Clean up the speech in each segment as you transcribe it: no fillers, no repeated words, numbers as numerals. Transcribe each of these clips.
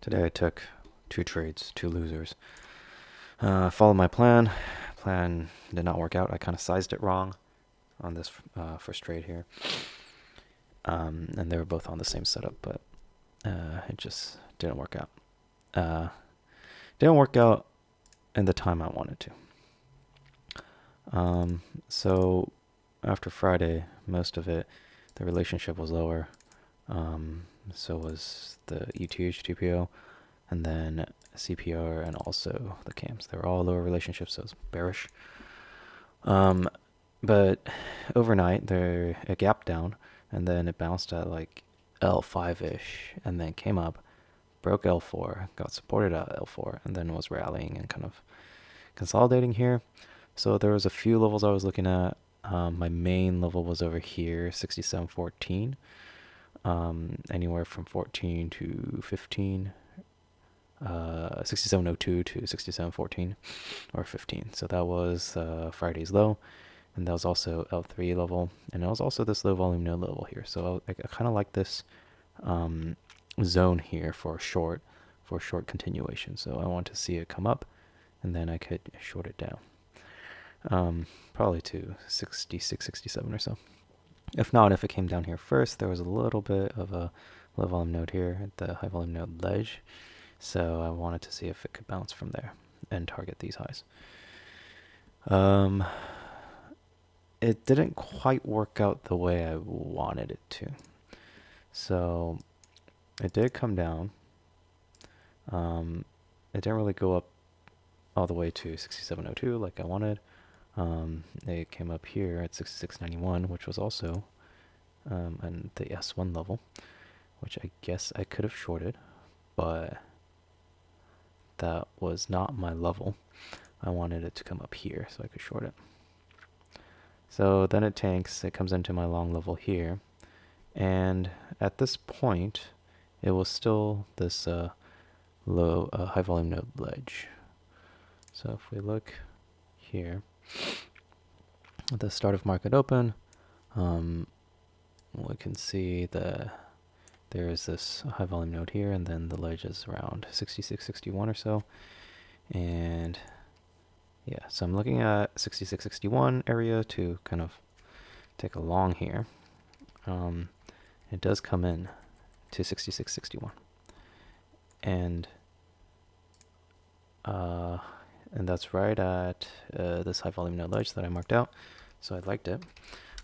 Today I took 2 trades, 2 losers. Followed my plan. Plan did not work out. I kind of sized it wrong on this first trade here. And they were both on the same setup, but it just didn't work out. Didn't work out in the time I wanted to. So after Friday, most of it, the relationship was lower. So was the ETH, TPO, and then CPR, and also the cams. They were all lower relationships, so it was bearish. But overnight, there a gap down, and then it bounced at like L5-ish, and then came up, broke L4, got supported at L4, and then was rallying and kind of consolidating here. So there was a few levels I was looking at. My main level was over here, 67.14. Anywhere from 14 to 15. 67.02 to 67.14 or 15. So that was Friday's low, and that was also L3 level, and it was also this low volume node level here. So I kind of like this zone here for short continuation. So I want to see it come up, and then I could short it down, probably to 66, 67 or so. If not, if it came down here first, there was a little bit of a low volume node here at the high volume node ledge. So I wanted to see if it could bounce from there and target these highs. It didn't quite work out the way I wanted it to. So it did come down. It didn't really go up all the way to 67.02 like I wanted. It came up here at 66.91, which was also on the S1 level, which I guess I could have shorted, but that was not my level. I wanted it to come up here so I could short it. So then it tanks, it comes into my long level here, and at this point it was still this low high volume node ledge. So if we look here at the start of market open, we can see there is this high volume node here, and then the ledge is around 66, 61 or so. And yeah, so I'm looking at 66, 61 area to kind of take a long here. It does come in to 66, 61. And that's right at this high volume node ledge that I marked out. So I liked it.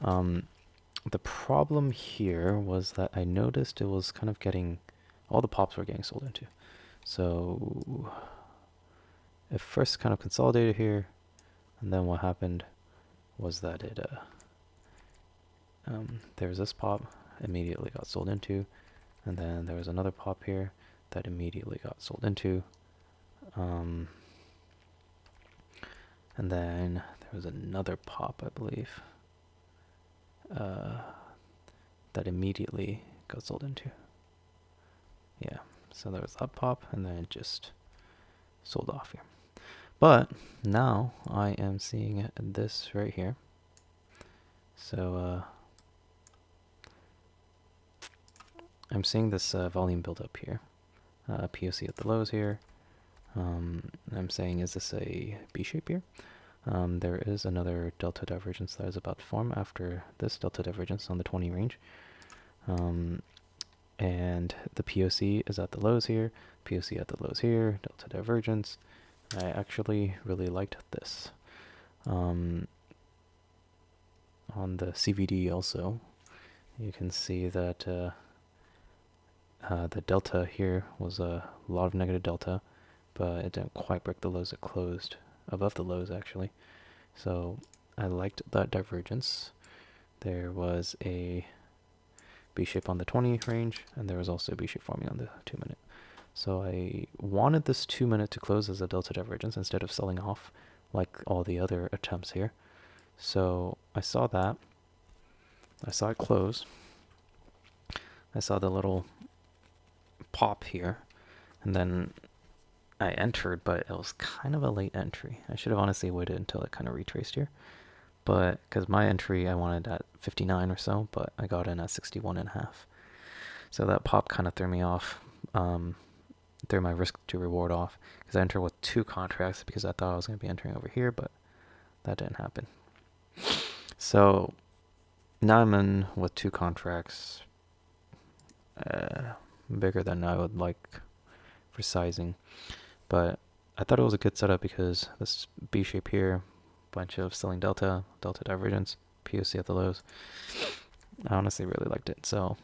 The problem here was that I noticed it was kind of getting, all the pops were getting sold into. So it first kind of consolidated here, and then what happened was that it there was this pop, immediately got sold into, and then there was another pop here that immediately got sold into, and then there was another pop, I believe, that immediately got sold into. Yeah, so there was that pop, and then it just sold off here. But now I am seeing this right here. So I'm seeing this volume build up here. POC at the lows here. I'm saying, is this a B shape here? There is another delta divergence that is about to form after this delta divergence on the 20 range. And the POC is at the lows here, POC at the lows here, delta divergence. I actually really liked this. On the CVD also, you can see that the delta here was a lot of negative delta, but it didn't quite break the lows. It closed above the lows actually. So I liked that divergence. There was a B shape on the 20 range, and there was also a B shape forming on the 2 minute. So I wanted this 2 minute to close as a delta divergence instead of selling off like all the other attempts here. So I saw that. I saw it close. I saw the little pop here, and then I entered, but it was kind of a late entry. I should have honestly waited until it kind of retraced here. But because my entry I wanted at 59 or so, but I got in at 61.5. So that pop kind of threw me off. threw my risk to reward off because I entered with 2 contracts because I thought I was going to be entering over here, but that didn't happen. So now I'm in with 2 contracts, bigger than I would like for sizing, but I thought it was a good setup because this B shape here, bunch of selling delta divergence, POC at the lows. I honestly really liked it. So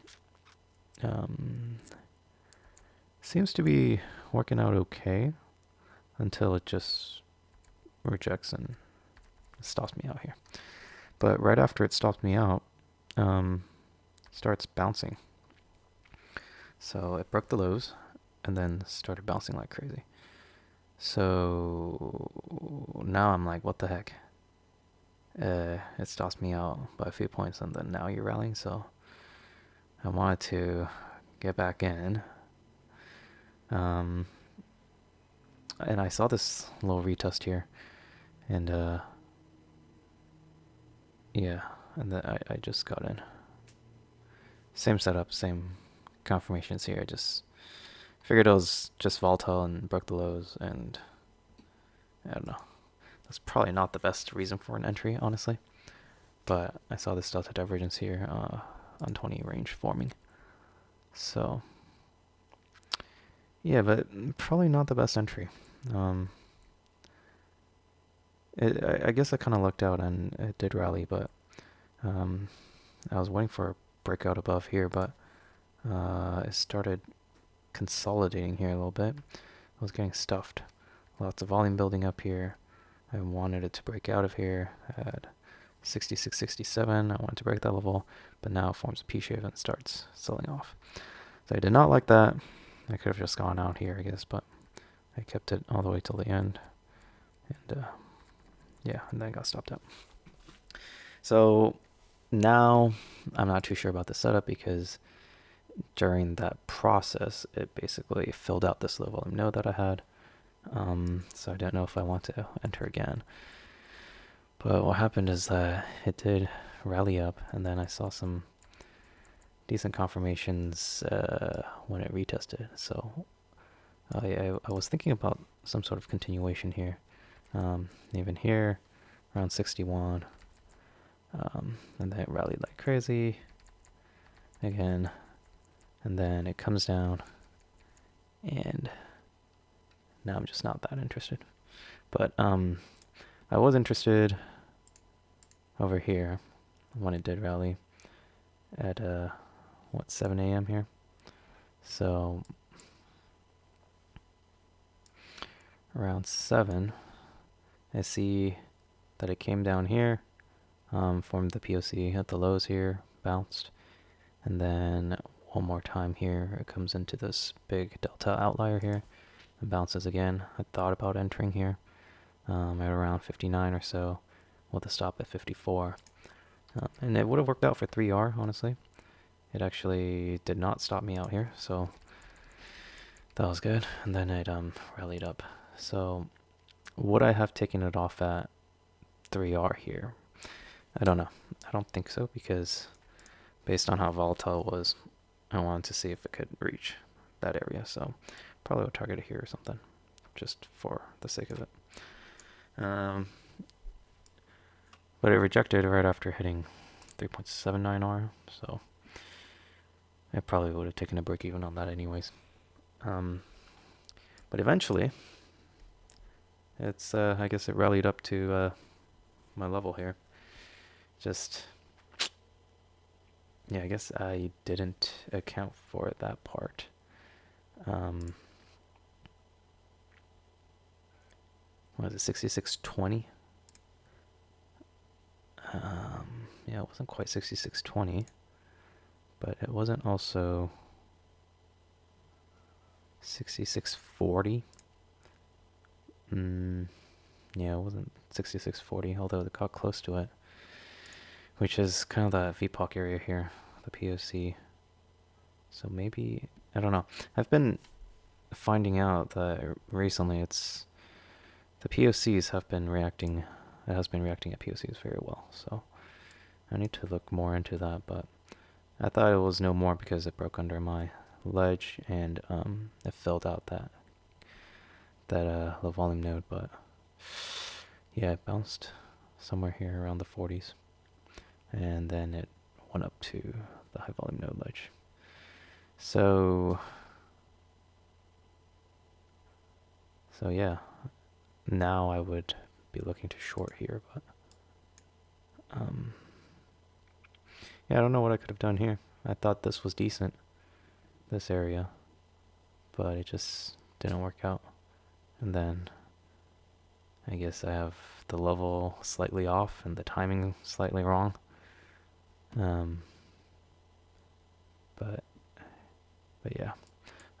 seems to be working out okay until it just rejects and stops me out here. But right after it stops me out, starts bouncing. So it broke the lows and then started bouncing like crazy. So now I'm like, what the heck? It stops me out by a few points and then now you're rallying, so I wanted to get back in. And I saw this little retest here, and yeah, and then I just got in. Same setup, same confirmations here. I just figured it was just volatile and broke the lows, and I don't know. That's probably not the best reason for an entry, honestly. But I saw this delta divergence here on 20 range forming. So yeah, but probably not the best entry. I guess I kind of lucked out and it did rally, but I was waiting for a breakout above here, but it started consolidating here a little bit. I was getting stuffed. Lots of volume building up here. I wanted it to break out of here at 66, 67. I wanted to break that level, but now it forms a P shape and starts selling off. So I did not like that. I could have just gone out here, I guess, but I kept it all the way till the end. And yeah, and then got stopped out. So now I'm not too sure about the setup because during that process, it basically filled out this low volume node that I had. So I don't know if I want to enter again. But what happened is that it did rally up, and then I saw some decent confirmations when it retested. So I was thinking about some sort of continuation here. Even here, around 61. And then it rallied like crazy again. And then it comes down. And now I'm just not that interested. But I was interested over here when it did rally at 7 a.m. here. So around 7, I see that it came down here, formed the POC at the lows here, bounced, and then one more time here it comes into this big delta outlier here and bounces again. I thought about entering here at around 59 or so with a stop at 54, and it would have worked out for 3R, honestly. It actually did not stop me out here, so that was good. And then it rallied up. So would I have taken it off at 3R here? I don't know. I don't think so, because based on how volatile it was, I wanted to see if it could reach that area. So probably would target it here or something, just for the sake of it. But it rejected right after hitting 3.79R, so I probably would have taken a break even on that anyways. But eventually, it's I guess it rallied up to my level here. Just, yeah, I guess I didn't account for that part. What is it, 66.20? Yeah, it wasn't quite 66.20, but it wasn't also 66.40. Yeah, it wasn't 66.40, although it got close to it, which is kind of the VPOC area here, the POC. So maybe, I don't know. I've been finding out that recently it's the POCs have been reacting. It has been reacting at POCs very well. So I need to look more into that. But I thought it was no more because it broke under my ledge and it filled out that low volume node, but yeah, it bounced somewhere here around the 40s, and then it went up to the high volume node ledge. So yeah, now I would be looking to short here, but yeah, I don't know what I could have done here. I thought this was decent, this area, but it just didn't work out. And then I guess I have the level slightly off and the timing slightly wrong. But yeah,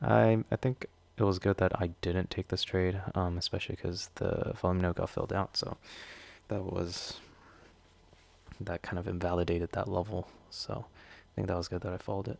I think it was good that I didn't take this trade, especially because the volume node got filled out. So that kind of invalidated that level. So I think that was good that I followed it.